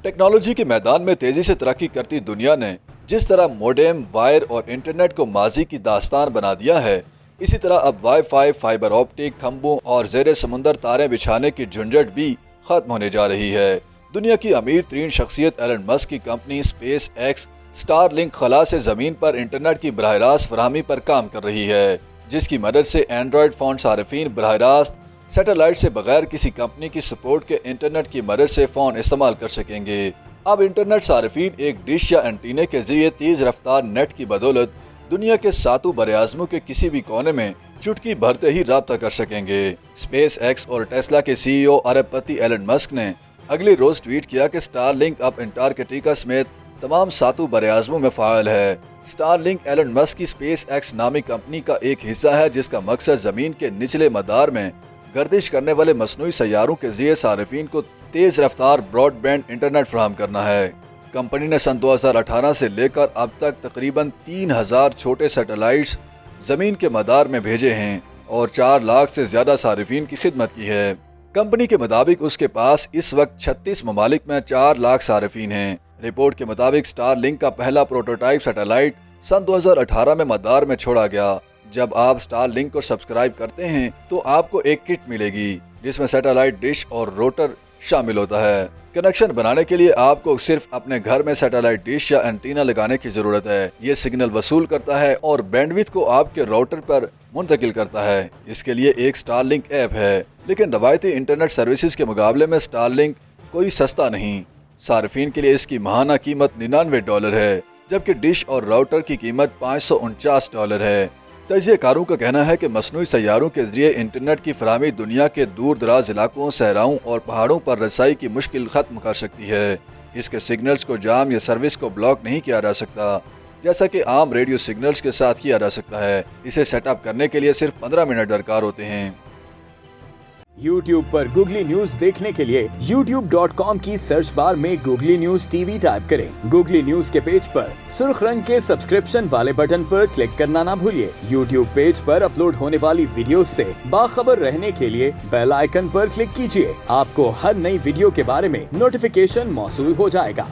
Technology के मैदान में तेजी से तरक्की करती दुनिया ने जिस तरह मोडेम, वायर और इंटरनेट को माजी की दास्तान बना दिया है, इसी तरह अब वाईफाई, फाइबर ऑप्टिक, खंभों और जेर समुंदर तारें बिछाने की झंझट भी खत्म होने जा रही है। दुनिया की अमीर तरीन शख्सियत एलन मस्क की कंपनी स्पेस एक्स स्टारलिंक खला से जमीन पर इंटरनेट की बराह रास्त फरहमी पर काम कर रही है, जिसकी मदद से एंड्रॉयड फोन सार्फिन बराह रास्त सैटेलाइट से बगैर किसी कंपनी की सपोर्ट के इंटरनेट की मदद से फोन इस्तेमाल कर सकेंगे। अब इंटरनेट सार्फिन एक डिश या एंटीने के जरिए तेज रफ्तार नेट की बदौलत दुनिया के सातों बरआज़मों के किसी भी कोने में चुटकी भरते ही राब्ता कर सकेंगे। स्पेस एक्स और टेस्ला के सीईओ अरबपति एलन मस्क ने अगले रोज ट्वीट किया कि स्टारलिंक अब अंटार्कटिका समेत तमाम सातों बरआज़मों में फ़ाइल है। स्टारलिंक एलन मस्क की स्पेस एक्स नामी कंपनी का एक हिस्सा है, जिसका मकसद जमीन के निचले मदार में गर्दिश करने वाले मसनूई सैयारों के जरिए सार्फिन को तेज रफ्तार ब्रॉडबैंड इंटरनेट फराहम करना है। कंपनी ने सन 2018 से लेकर अब तक तकरीबन 3000 छोटे सैटेलाइट्स जमीन के मदार में भेजे हैं और 4 लाख से ज्यादा सार्फिन की खिदमत की है। कंपनी के मुताबिक उसके पास इस वक्त 36 ममालिक में 4 लाख सार्फिन हैं। रिपोर्ट के मुताबिक स्टारलिंक का पहला प्रोटोटाइप सैटेलाइट सन 2018 में मदार में छोड़ा गया। जब आप स्टारलिंक को सब्सक्राइब करते हैं तो आपको एक किट मिलेगी जिसमें सैटेलाइट डिश और रोटर शामिल होता है। कनेक्शन बनाने के लिए आपको सिर्फ अपने घर में सैटेलाइट डिश या एंटीना लगाने की जरूरत है। ये सिग्नल वसूल करता है और बैंडविड्थ को आपके राउटर पर मुंतकिल करता है। इसके लिए एक स्टारलिंक ऐप है, लेकिन रवायती इंटरनेट सर्विसेज के मुकाबले में स्टारलिंक कोई सस्ता नहीं। सार्फिन के लिए इसकी माहाना कीमत $99 है, जबकि डिश और राउटर की कीमत $549 है। तजियाकारों का कहना है कि मसनूई सैयारों के जरिए इंटरनेट की फराहमी दुनिया के दूर दराज इलाकों, सहराओं और पहाड़ों पर रसाई की मुश्किल खत्म कर सकती है। इसके सिग्नल्स को जाम या सर्विस को ब्लॉक नहीं किया जा सकता, जैसा कि आम रेडियो सिग्नल्स के साथ किया जा सकता है। इसे सेटअप करने के लिए सिर्फ 15 मिनट दरकार होते हैं। YouTube पर गूगली न्यूज देखने के लिए youtube.com की सर्च बार में गूगली न्यूज टीवी टाइप करें। गूगली न्यूज के पेज पर सुर्ख रंग के सब्सक्रिप्शन वाले बटन पर क्लिक करना ना भूलिए। YouTube पेज पर अपलोड होने वाली वीडियो से बाखबर रहने के लिए बेल आइकन पर क्लिक कीजिए। आपको हर नई वीडियो के बारे में नोटिफिकेशन मौसूल हो जाएगा।